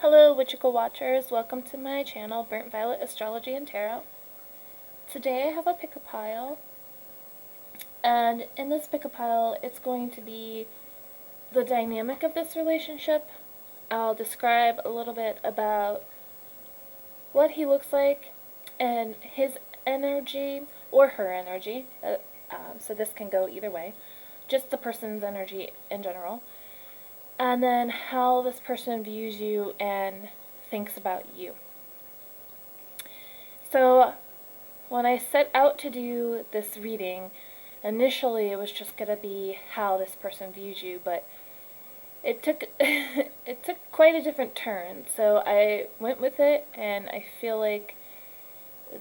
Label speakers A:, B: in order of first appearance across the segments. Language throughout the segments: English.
A: Hello, Witchical Watchers. Welcome to my channel, Burnt Violet Astrology and Tarot. Today I have a pick-a-pile, and in this pick-a-pile, it's going to be the dynamic of this relationship. I'll describe a little bit about what he looks like and his energy, or her energy, so this can go either way, just the person's energy in general. And then how this person views you and thinks about you. So when I set out to do this reading, initially it was just going to be how this person views you, but it took it took quite a different turn. So I went with it, and I feel like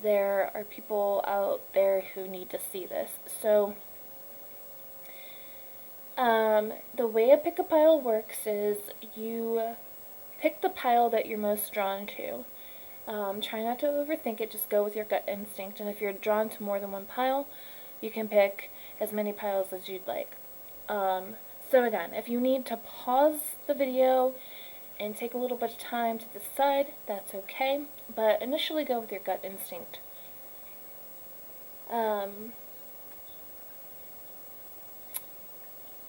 A: there are people out there who need to see this. So the way a pick-a-pile works is you pick the pile that you're most drawn to. Try not to overthink it, just go with your gut instinct, and if you're drawn to more than one pile, you can pick as many piles as you'd like. So again, if you need to pause the video and take a little bit of time to decide, that's okay, but initially go with your gut instinct.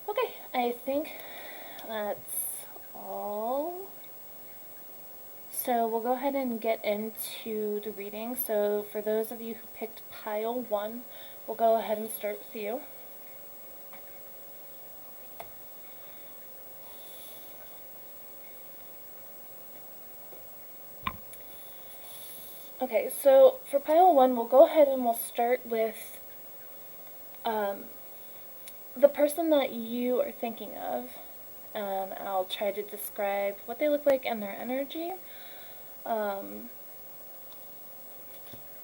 A: Okay, I think that's all. So we'll go ahead and get into the reading. So for those of you who picked pile 1, we'll go ahead and start with you. Okay, so for pile 1, we'll go ahead and we'll start with the person that you are thinking of. I'll try to describe what they look like and their energy. And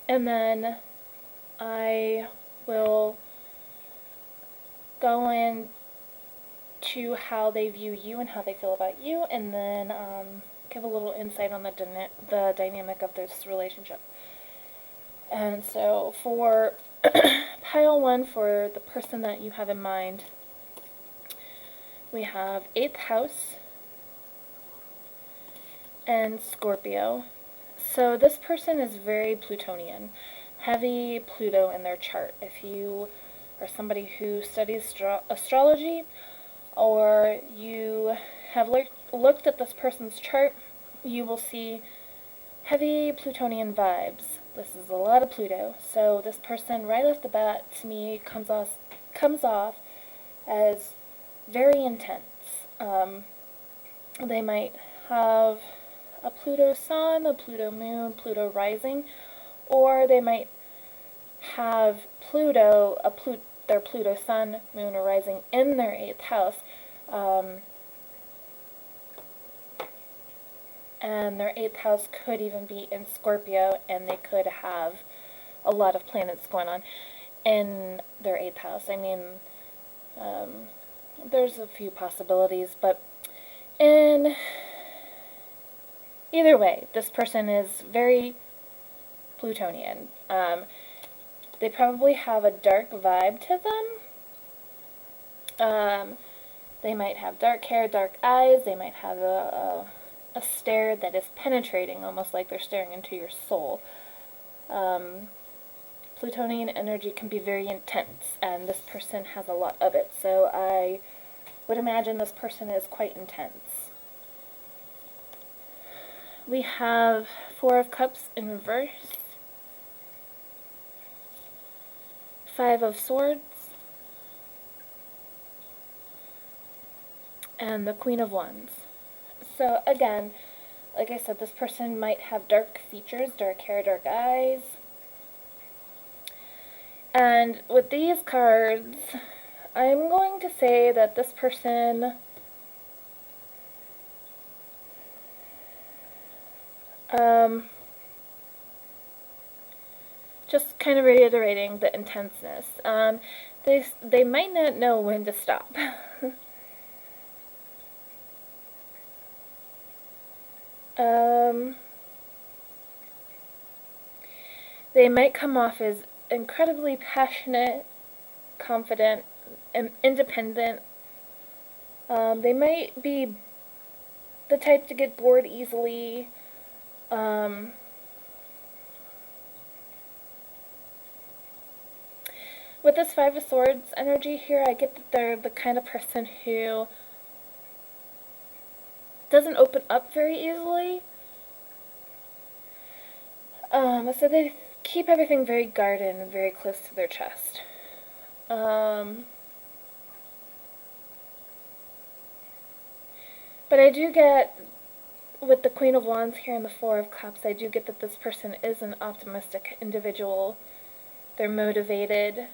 A: then I will go into how they view you and how they feel about you, and then give a little insight on the dynamic of this relationship. And so for pile 1, for the person that you have in mind, we have 8th house and Scorpio. So this person is very Plutonian, heavy Pluto in their chart. If you are somebody who studies astrology, or you have looked at this person's chart, you will see heavy Plutonian vibes. This is a lot of Pluto. So this person right off the bat to me comes off as very intense. They might have a Pluto sun, a Pluto moon, Pluto rising, or they might have their Pluto sun, moon, or rising in their 8th house, and their 8th house could even be in Scorpio, and they could have a lot of planets going on in their 8th house. I mean, there's a few possibilities, but in either way, this person is very Plutonian. They probably have a dark vibe to them. They might have dark hair, dark eyes. They might have a stare that is penetrating, almost like they're staring into your soul. Plutonian energy can be very intense, and this person has a lot of it. So I would imagine this person is quite intense. We have 4 of Cups in reverse, 5 of Swords, and the Queen of Wands. So again, like I said, this person might have dark features, dark hair, dark eyes. And with these cards, I'm going to say that this person just kind of reiterating the intenseness. They might not know when to stop. They might come off as incredibly passionate, confident, and independent. They might be the type to get bored easily. With this Five of Swords energy here, I get that they're the kind of person who doesn't open up very easily. So they keep everything very guarded and very close to their chest. But I do get, with the Queen of Wands here and the Four of Cups, I do get that this person is an optimistic individual. They're motivated.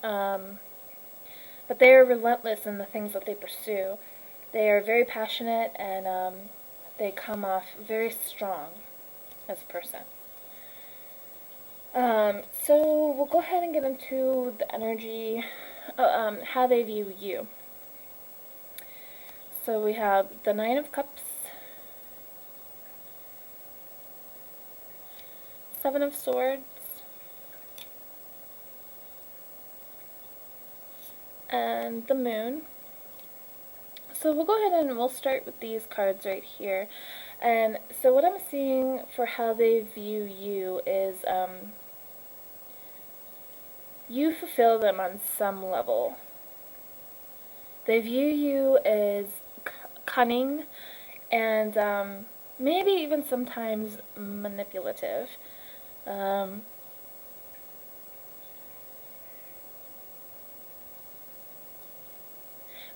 A: But they are relentless in the things that they pursue. They are very passionate, and they come off very strong as a person. So we'll go ahead and get into the energy, how they view you. So we have the Nine of Cups, Seven of Swords, and the Moon. So we'll go ahead and we'll start with these cards right here. And so what I'm seeing for how they view you is you fulfill them on some level. They view you as cunning and maybe even sometimes manipulative.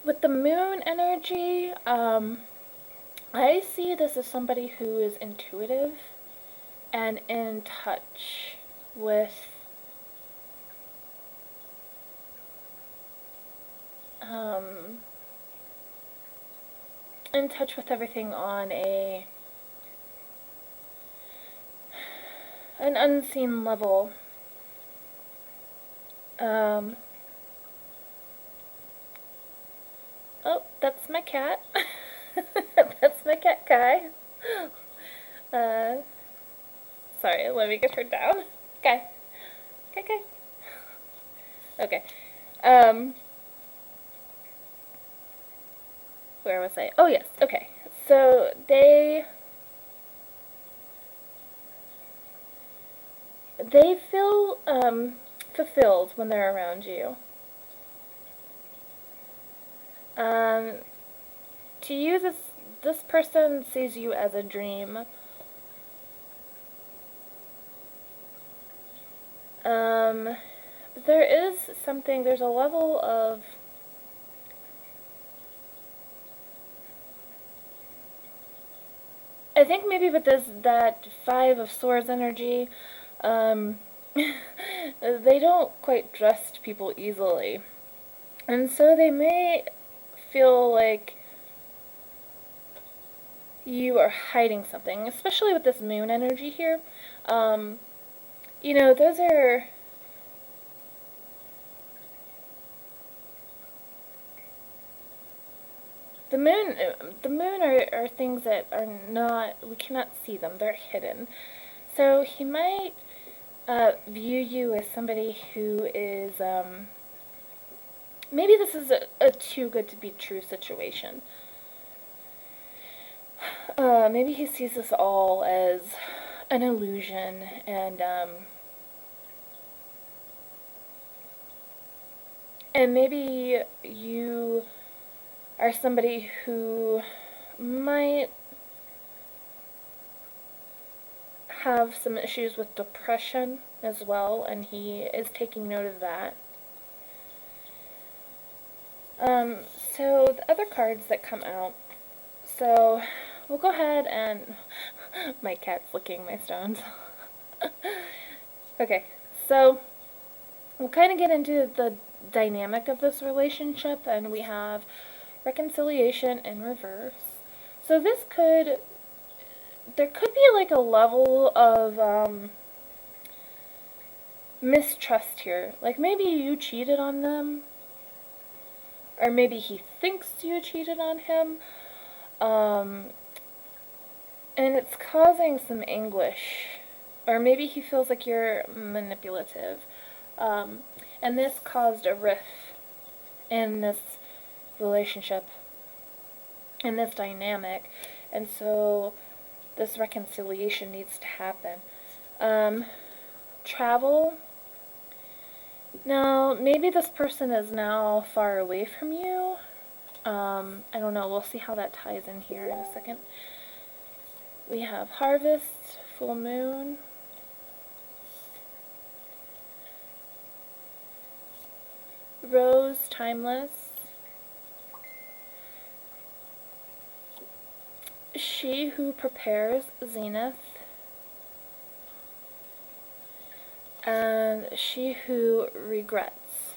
A: With the Moon energy, I see this as somebody who is intuitive and in touch with everything on an unseen level. Oh, that's my cat. That's my cat, Kai. Sorry, let me get her down. Kai. Kai. Okay. Where was I? Oh, yes. Okay. So, they feel, fulfilled when they're around you. To you, this person sees you as a dream. There is something, there's a level of I think maybe with that Five of Swords energy, they don't quite trust people easily. And so they may feel like you are hiding something, especially with this Moon energy here. You know, those are the moon are things that are not, we cannot see them, they're hidden. So he might view you as somebody who is, maybe this is a too good to be true situation. Maybe he sees this all as an illusion, and maybe you are somebody who might have some issues with depression as well, and he is taking note of that. So the other cards that come out, so we'll go ahead and, my cat's licking my stones. Okay, so we'll kind of get into the dynamic of this relationship, and we have reconciliation in reverse. So this there could be like a level of mistrust here. Like maybe you cheated on them, or maybe he thinks you cheated on him, and it's causing some anguish. Or maybe he feels like you're manipulative, and this caused a rift in this relationship. in this dynamic, and so this reconciliation needs to happen. Travel. Now, maybe this person is now far away from you. I don't know. We'll see how that ties in here in a second. We have harvest, full moon. Rose, timeless. She who prepares, zenith. And she who regrets,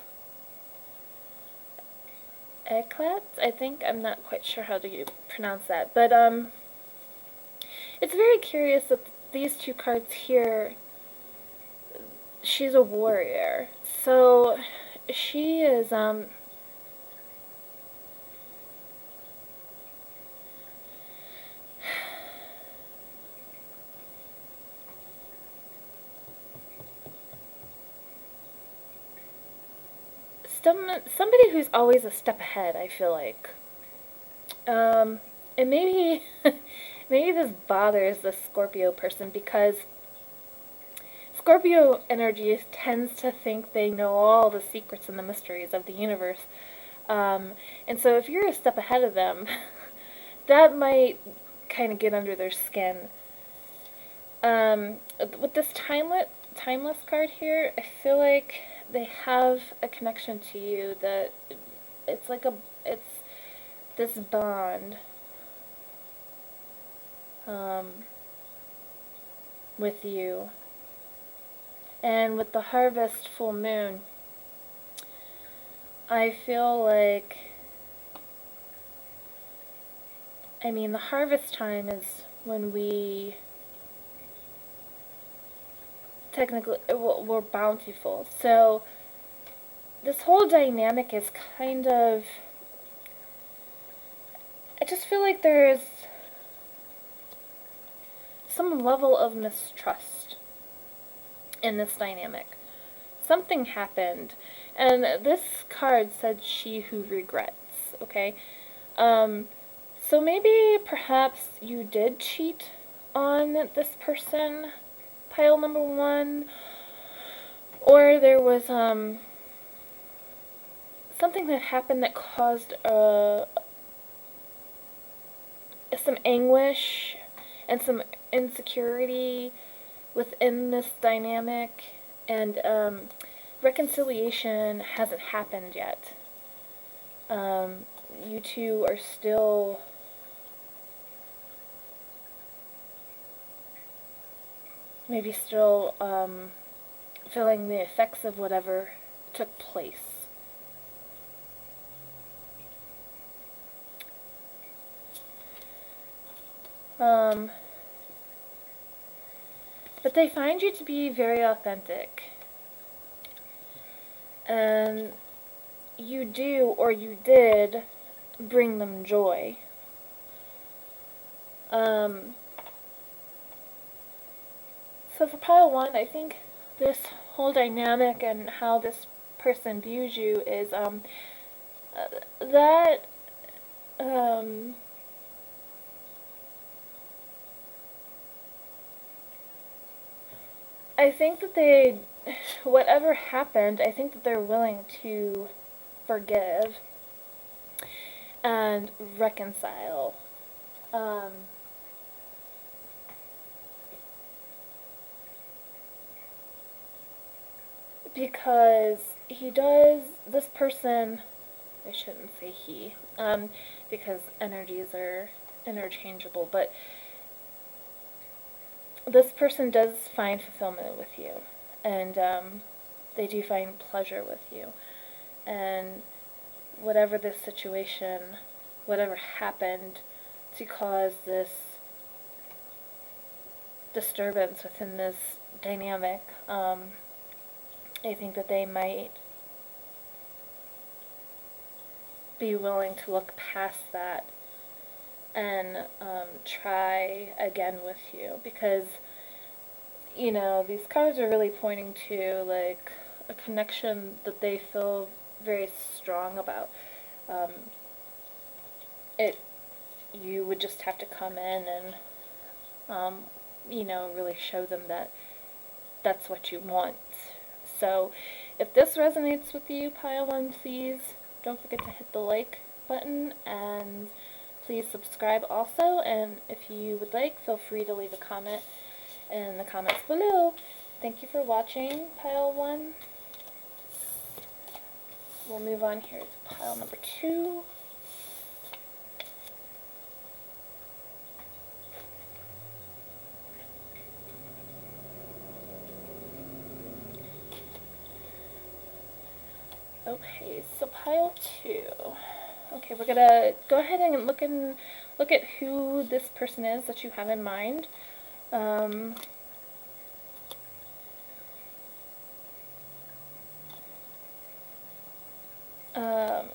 A: eclat, I think. I'm not quite sure how to pronounce that, but it's very curious that these two cards here, she's a warrior, so she is somebody who's always a step ahead, I feel like. And maybe maybe this bothers the Scorpio person, because Scorpio energy tends to think they know all the secrets and the mysteries of the universe. And so if you're a step ahead of them, that might kind of get under their skin. With this timeless card here, I feel like they have a connection to you, that it's like it's this bond with you. And with the harvest full moon, I feel like, I mean, the harvest time is when we technically, we're bountiful. So this whole dynamic is kind of, I just feel like there's some level of mistrust in this dynamic. Something happened, and this card said she who regrets, okay? So maybe perhaps you did cheat on this person, pile number one, or there was something that happened that caused some anguish and some insecurity within this dynamic, and reconciliation hasn't happened yet. You two are still maybe still feeling the effects of whatever took place. But they find you to be very authentic. And you do, or you did, bring them joy. So for pile one, I think this whole dynamic and how this person views you is that I think that they, whatever happened, I think that they're willing to forgive and reconcile. Because this person, I shouldn't say he, because energies are interchangeable, but this person does find fulfillment with you, and they do find pleasure with you, and whatever this situation, whatever happened to cause this disturbance within this dynamic, I think that they might be willing to look past that and try again with you, because, you know, these cards are really pointing to like a connection that they feel very strong about. you would just have to come in and, really show them that that's what you want. So if this resonates with you, pile one, please don't forget to hit the like button, and please subscribe also. And if you would like, feel free to leave a comment in the comments below. Thank you for watching, pile one. We'll move on here to pile number 2. Okay, so pile 2. Okay, we're gonna go ahead and look at who this person is that you have in mind.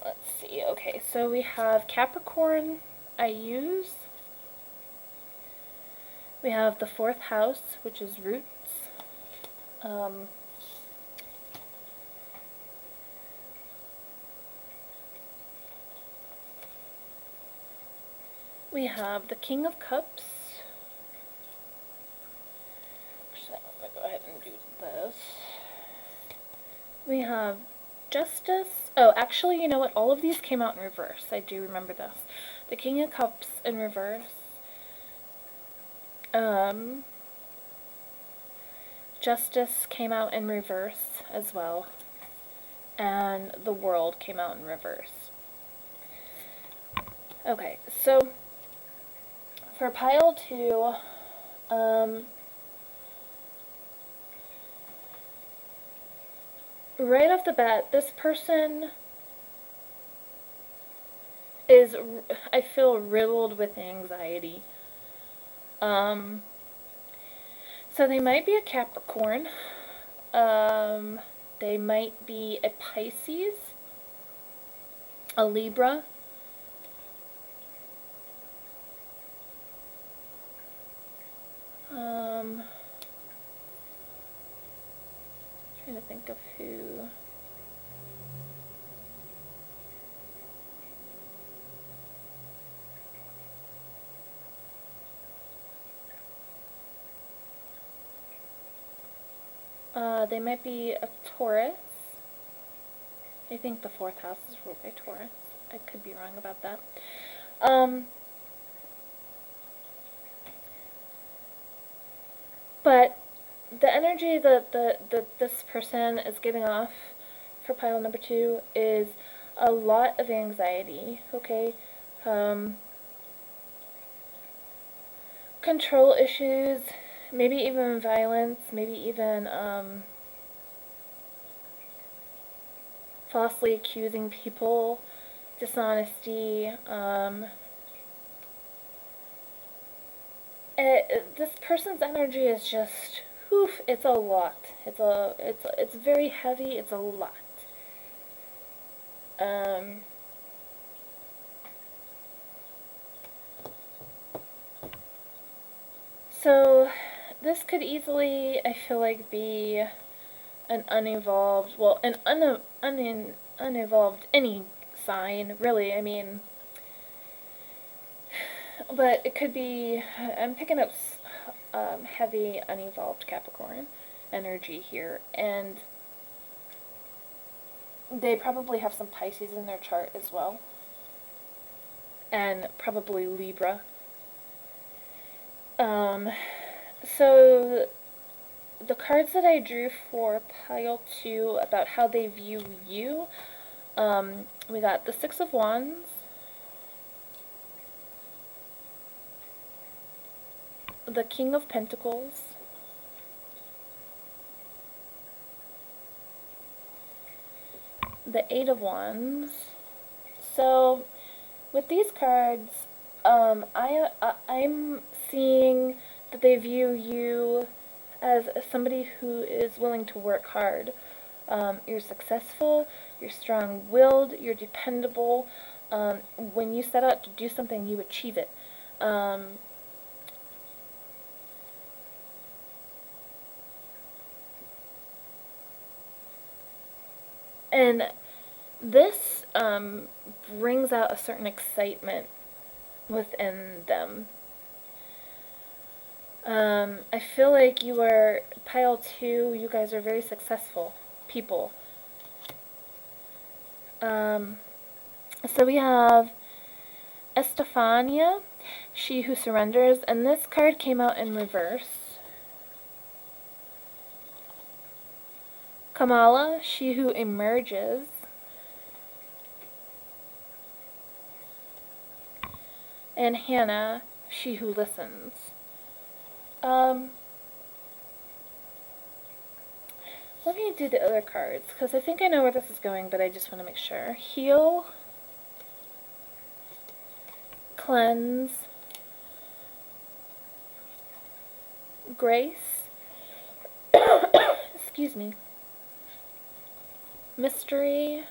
A: Let's see. Okay, so we have Capricorn. I use. We have the 4th house, which is roots. We have the King of Cups. Actually, I'm going to go ahead and do this. We have Justice. Oh, actually, you know what? All of these came out in reverse. I do remember this. The King of Cups in reverse. Justice came out in reverse as well. And the World came out in reverse. Okay, so for pile 2, right off the bat, this person is, I feel, riddled with anxiety. So they might be a Capricorn. They might be a Pisces, a Libra, trying to think of who. They might be a Taurus. I think the 4th house is ruled by Taurus. I could be wrong about that. But the energy that this person is giving off for pile number 2 is a lot of anxiety, okay? Control issues, maybe even violence, maybe even falsely accusing people, dishonesty. This person's energy is just, oof, it's a lot. It's very heavy. It's a lot. So this could easily, I feel like, be an unevolved, well, an unevolved any sign, really. I mean, but it could be, I'm picking up heavy unevolved Capricorn energy here, and they probably have some Pisces in their chart as well, and probably Libra. So the cards that I drew for pile 2 about how they view you, we got the 6 of Wands, the King of Pentacles, the 8 of Wands. So with these cards, I'm seeing that they view you as somebody who is willing to work hard. You're successful, you're strong-willed, you're dependable. When you set out to do something, you achieve it. And this brings out a certain excitement within them. I feel like you are, pile 2, you guys are very successful people. So we have Estefania, she who surrenders, and this card came out in reverse. Kamala, she who emerges. And Hannah, she who listens. Let me do the other cards, because I think I know where this is going, but I just want to make sure. Heal, cleanse, grace, excuse me, mystery,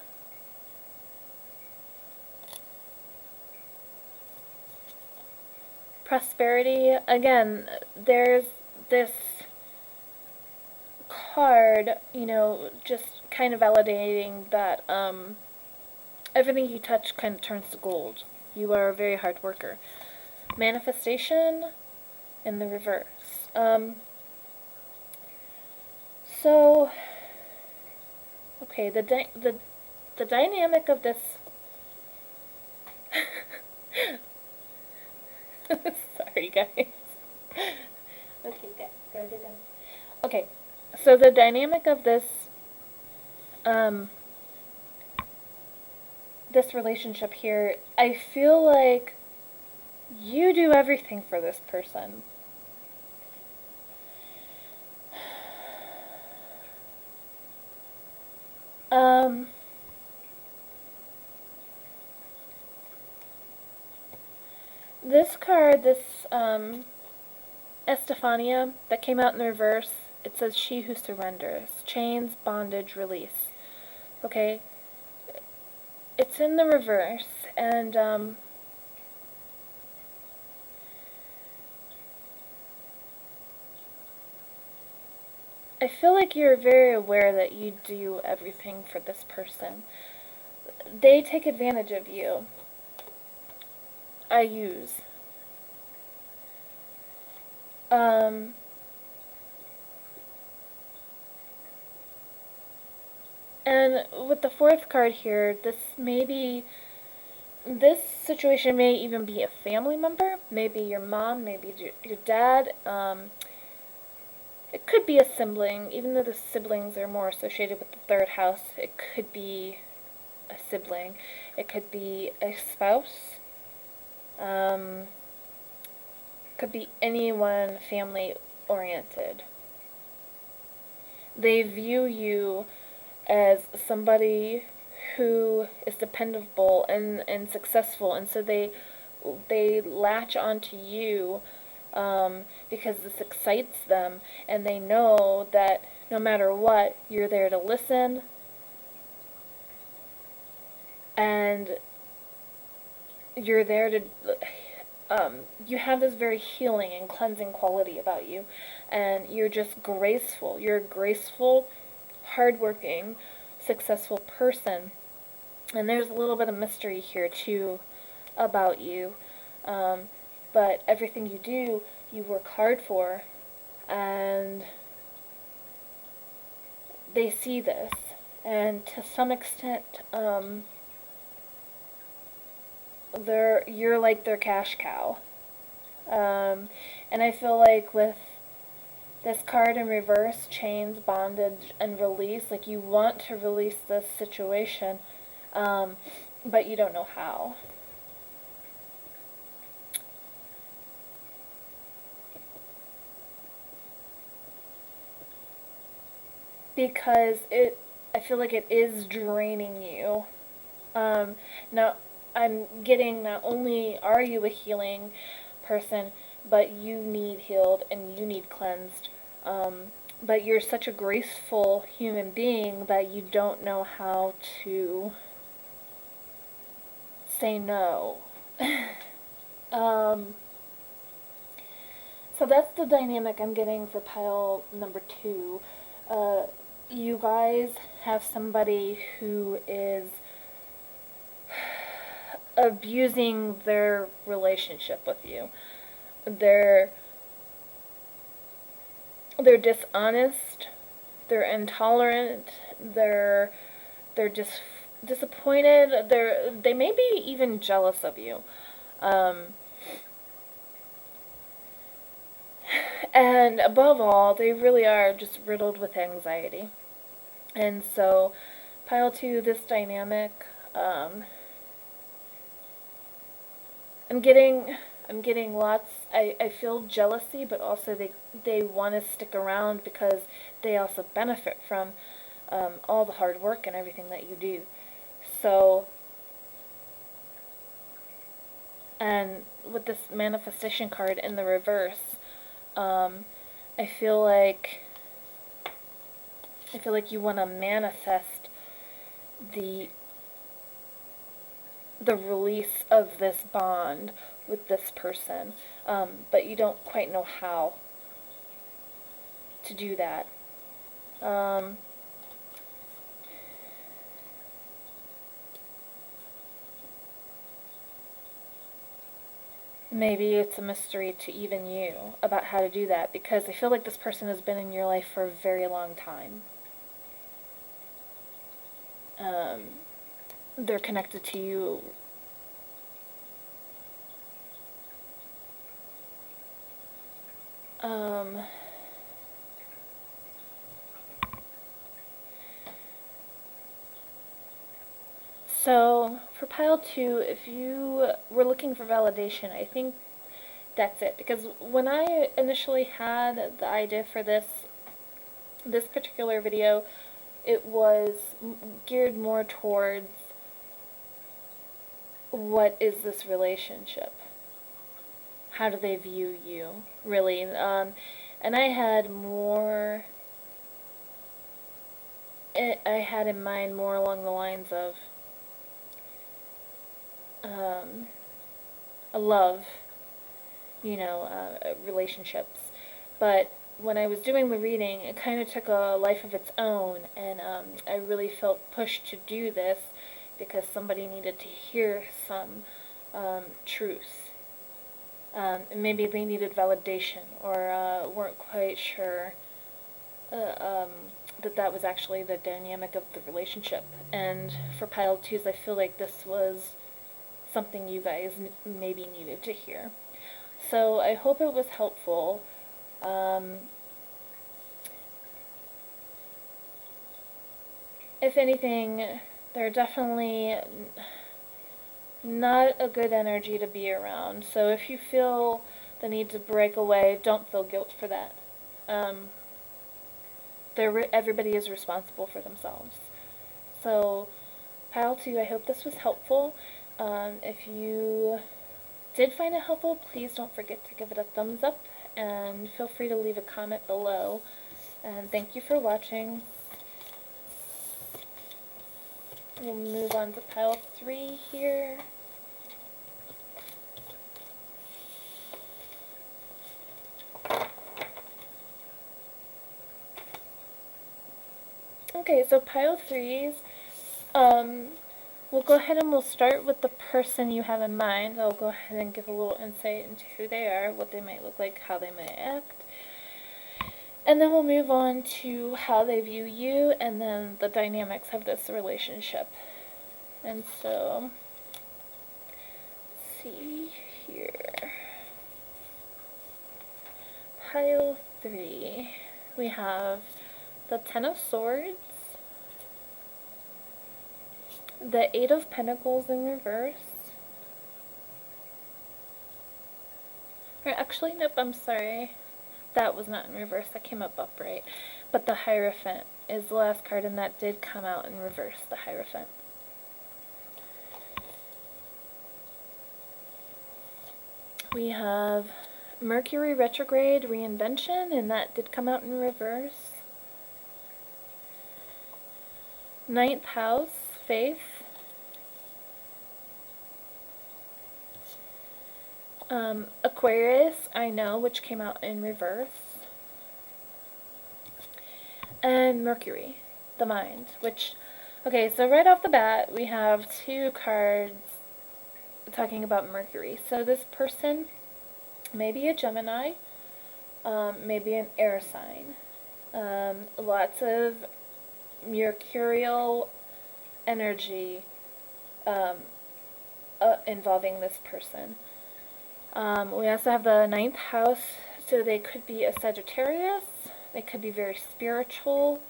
A: prosperity. Again, there's this card, you know, just kind of validating that everything you touch kind of turns to gold. You are a very hard worker. Manifestation in the reverse. So, okay, the dynamic of this. Sorry, guys. Okay, guys, go down. Okay, so the dynamic of this, this relationship here, I feel like you do everything for this person. This card, this Estefania, that came out in the reverse, it says she who surrenders. Chains, bondage, release. Okay? It's in the reverse, and I feel like you're very aware that you do everything for this person. They take advantage of you. I use. And with the fourth card here, this situation may even be a family member, maybe your mom, maybe your dad. It could be a sibling, even though the siblings are more associated with the third house. It could be a sibling. It could be a spouse. Could be anyone family oriented. They view you as somebody who is dependable and successful, and so they latch onto you because this excites them, and they know that no matter what, you're there to listen, and you're there to you have this very healing and cleansing quality about you, and you're just graceful. You're a graceful, hardworking, successful person. And there's a little bit of mystery here too about you, but everything you do, you work hard for, and they see this, and to some extent, you're like their cash cow. And I feel like with this card in reverse, chains, bondage, and release, like you want to release this situation, but you don't know how. Because I feel like it is draining you. Now, I'm getting, not only are you a healing person, but you need healed and you need cleansed. But you're such a graceful human being that you don't know how to say no. So that's the dynamic I'm getting for pile number 2. You guys have somebody who is abusing their relationship with you. They're dishonest, they're intolerant, they're just disappointed, they may be even jealous of you. And above all, they really are just riddled with anxiety. And so, pile 2, this dynamic, I'm getting lots. I feel jealousy, but also they want to stick around because they also benefit from all the hard work and everything that you do. So, and with this manifestation card in the reverse, I feel like you want to manifest the release of this bond with this person, but you don't quite know how to do that. Maybe it's a mystery to even you about how to do that, because I feel like this person has been in your life for a very long time. They're connected to you so for pile 2, if you were looking for validation, I think that's it. Because when I initially had the idea for this particular video, it was geared more towards what is this relationship? How do they view you, really? And I had more, I had in mind more along the lines of a love, relationships. But when I was doing the reading, it kind of took a life of its own, and I really felt pushed to do this because somebody needed to hear some truth. Maybe they needed validation, or weren't quite sure that was actually the dynamic of the relationship. And for pile 2s, I feel like this was something you guys maybe needed to hear. So I hope it was helpful. If anything, they're definitely not a good energy to be around. So if you feel the need to break away, don't feel guilt for that. Everybody is responsible for themselves. So, pile 2, I hope this was helpful. If you did find it helpful, please don't forget to give it a thumbs up, and feel free to leave a comment below. And thank you for watching. We'll move on to pile 3 here. Okay, so pile 3s, we'll go ahead and we'll start with the person you have in mind. I'll go ahead and give a little insight into who they are, what they might look like, how they might act. And then we'll move on to how they view you, and then the dynamics of this relationship. And so, let's see here. Pile 3, we have the Ten of Swords, the Eight of Pentacles in reverse. Or actually, nope, I'm sorry. That was not in reverse, that came up upright. But the Hierophant is the last card, and that did come out in reverse, the Hierophant. We have Mercury retrograde reinvention, and that did come out in reverse. Ninth house, faith. Aquarius, I know, which came out in reverse. And Mercury, the mind, which, okay, so right off the bat, we have 2 cards talking about Mercury. So this person may be a Gemini, maybe an air sign. Lots of mercurial energy involving this person. We also have the ninth house, so they could be a Sagittarius, they could be very spiritual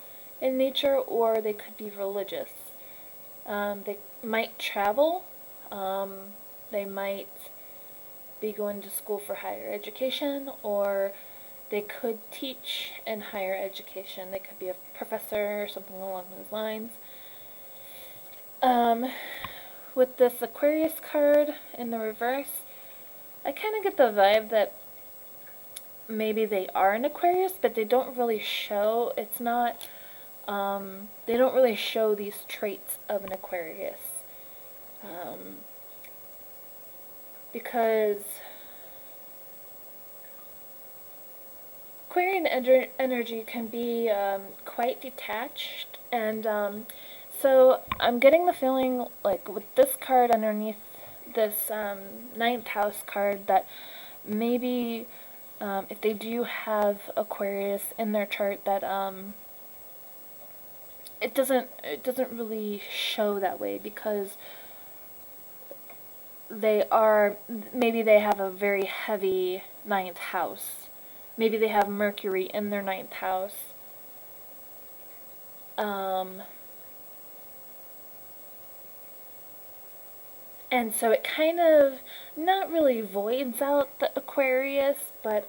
A: in nature, or they could be religious. They might travel, they might be going to school for higher education, or they could teach in higher education. They could be a professor or something along those lines. With this Aquarius card in the reverse, I kind of get the vibe that maybe they are an Aquarius, but they don't really show, it's not, they don't really show these traits of an Aquarius. Because Aquarian energy can be quite detached, and so I'm getting the feeling, like with this card underneath this ninth house card, that maybe if they do have Aquarius in their chart, that it doesn't really show that way, because maybe they have a very heavy ninth house. Maybe they have Mercury in their ninth house. And so it kind of not really voids out the Aquarius, but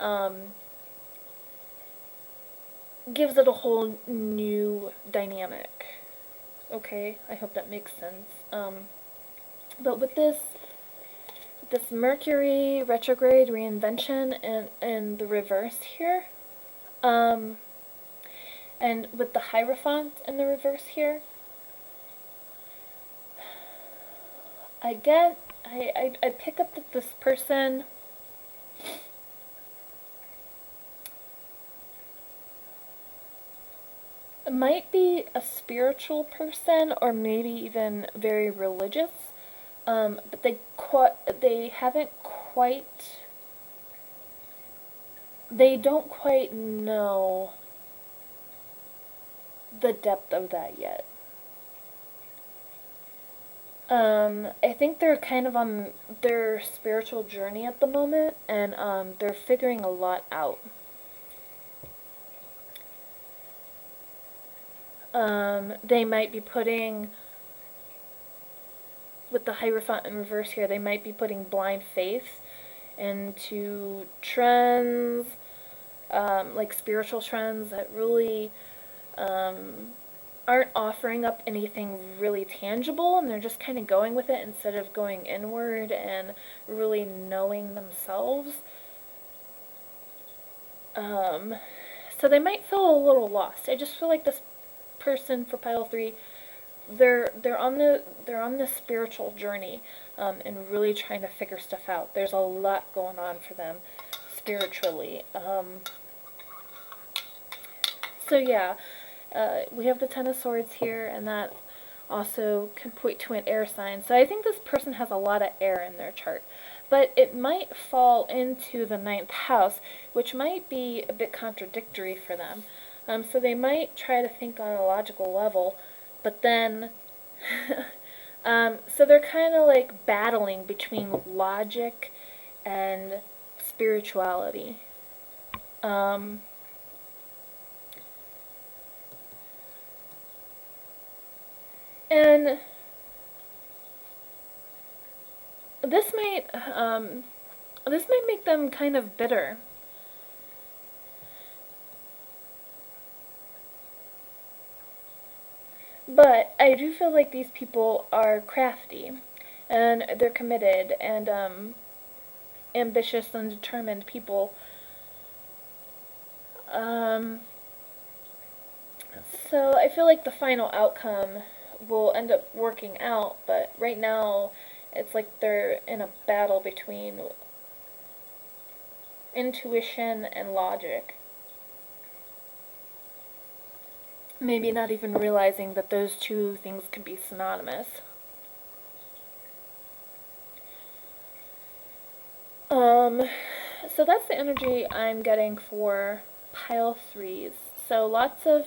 A: gives it a whole new dynamic. Okay, I hope that makes sense. But with this Mercury retrograde reinvention in the reverse here, and with the Hierophant in the reverse here, I pick up that this person might be a spiritual person, or maybe even very religious, but they don't quite know the depth of that yet. I think they're kind of on their spiritual journey at the moment, and they're figuring a lot out. They might be putting, with the Hierophant in reverse here, they might be putting blind faith into trends, like spiritual trends that really aren't offering up anything really tangible, and they're just kind of going with it instead of going inward and really knowing themselves. So they might feel a little lost. I just feel like this person for pile 3, they're on the spiritual journey, and really trying to figure stuff out. There's a lot going on for them spiritually. So yeah, we have the Ten of Swords here, and that also can point to an air sign. So I think this person has a lot of air in their chart. But it might fall into the ninth house, which might be a bit contradictory for them. So they might try to think on a logical level, but then, so they're kind of like battling between logic and spirituality. And this might make them kind of bitter. But I do feel like these people are crafty, and they're committed, and ambitious and determined people. So I feel like the final outcome will end up working out, but right now it's like they're in a battle between intuition and logic. Maybe not even realizing that those two things could be synonymous. Um, so that's the energy I'm getting for pile threes. So lots of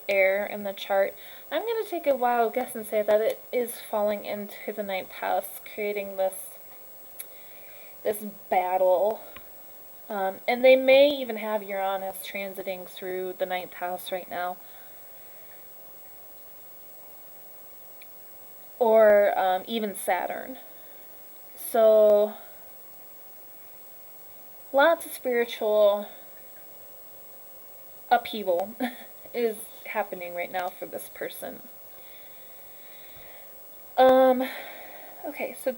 A: air in the chart. I'm gonna take a wild guess and say that it is falling into the ninth house, creating this battle. And they may even have Uranus transiting through the ninth house right now. Or even Saturn. So, lots of spiritual upheaval is happening right now for this person. Okay, so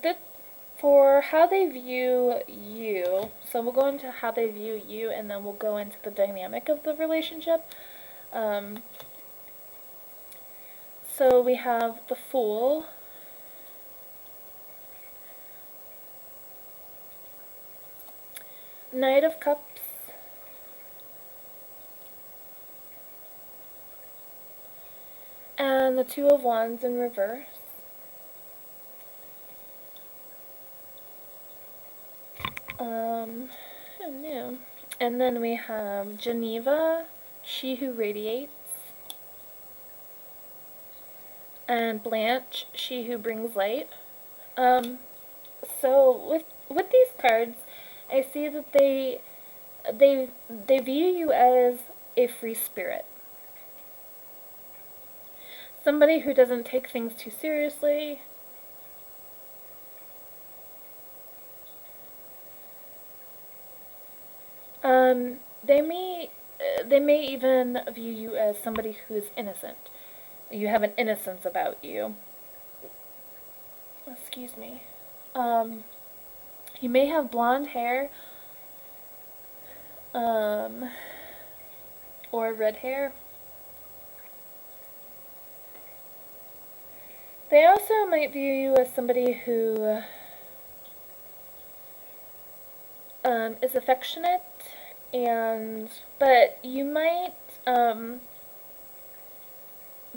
A: for how they view you, so we'll go into how they view you, and then we'll go into the dynamic of the relationship. So we have the Fool, Knight of Cups, and the Two of Wands in reverse. Oh no. And then we have Geneva, She Who Radiates, and Blanche, She Who Brings Light. So with these cards, I see that they view you as a free spirit. Somebody who doesn't take things too seriously. They may even view you as somebody who is innocent. You have an innocence about you. Excuse me. You may have blonde hair, or red hair. They also might view you as somebody who is affectionate, but you might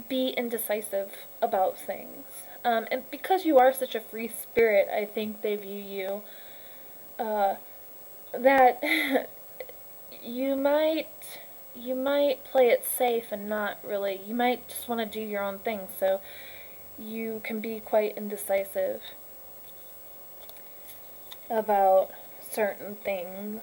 A: be indecisive about things. And because you are such a free spirit, I think they view you that you might play it safe and not really. You might just want to do your own thing, so you can be quite indecisive about certain things.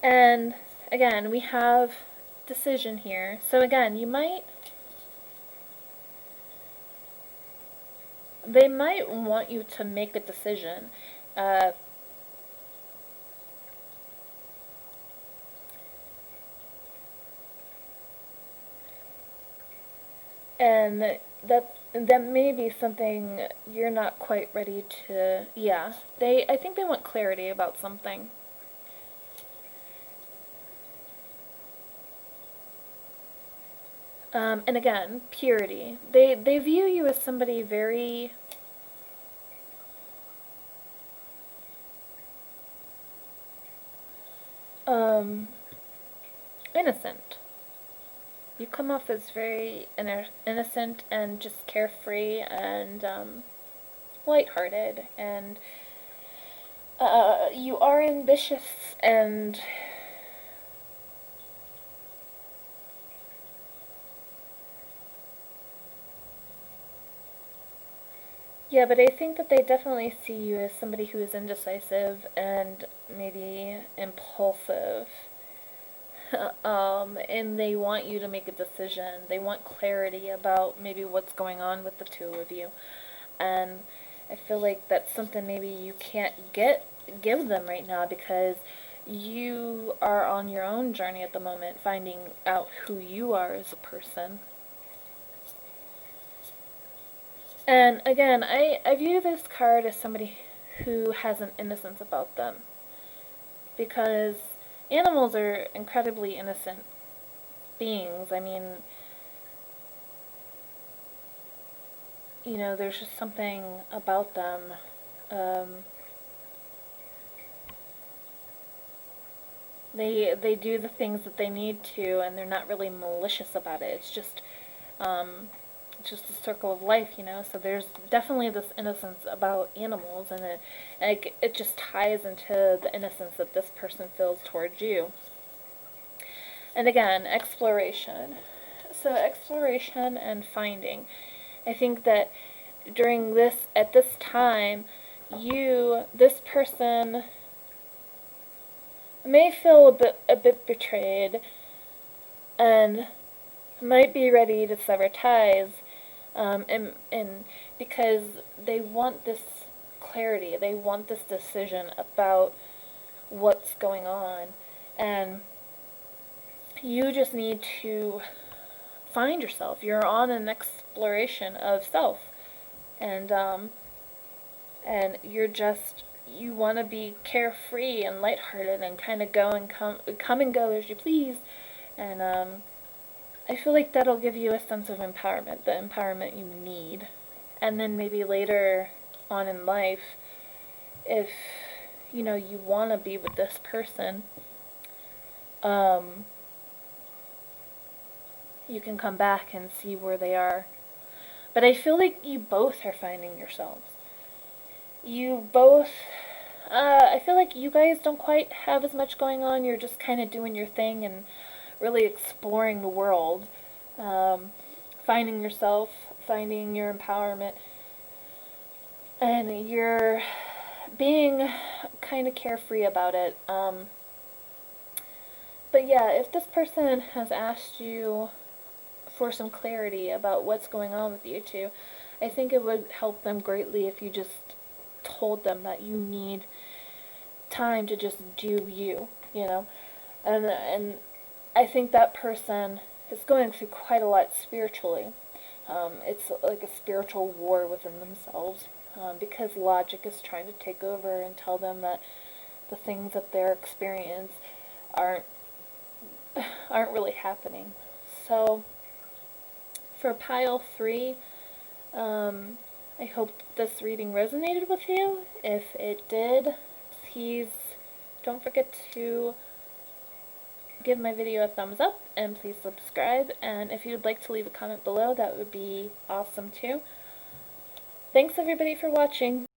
A: And again, we have decision here. So again, they might want you to make a decision. And that may be something you're not quite ready to. Yeah, I think they want clarity about something. And again, purity. They view you as somebody very innocent. You come off as very innocent and just carefree and lighthearted, and you are ambitious and yeah, but I think that they definitely see you as somebody who is indecisive and maybe impulsive. And they want you to make a decision. They want clarity about maybe what's going on with the two of you. And I feel like that's something maybe you can't give them right now because you are on your own journey at the moment, finding out who you are as a person. And again, I view this card as somebody who has an innocence about them. Because animals are incredibly innocent beings. I mean, there's just something about them. They do the things that they need to, and they're not really malicious about it. It's just just the circle of life, you know. So there's definitely this innocence about animals, and it just ties into the innocence that this person feels towards you. And again, exploration. So exploration and finding. I think that at this time, this person may feel a bit betrayed, and might be ready to sever ties, and because they want this clarity, they want this decision about what's going on, and you just need to find yourself. You're on an exploration of self, and you want to be carefree and lighthearted and kind of go and come and go as you please, and I feel like that'll give you a sense of empowerment, the empowerment you need. And then maybe later on in life, if you know you want to be with this person, you can come back and see where they are. But I feel like you both are finding yourselves. I feel like you guys don't quite have as much going on. You're just kind of doing your thing and really exploring the world, finding yourself, finding your empowerment, and you're being kind of carefree about it. But yeah, if this person has asked you for some clarity about what's going on with you two, I think it would help them greatly if you just told them that you need time to just do you, you know, and I think that person is going through quite a lot spiritually. It's like a spiritual war within themselves, because logic is trying to take over and tell them that the things that they're experiencing aren't really happening. So for pile 3, I hope this reading resonated with you. If it did, please don't forget to give my video a thumbs up, and please subscribe, and if you'd like to leave a comment below, that would be awesome too. Thanks everybody for watching.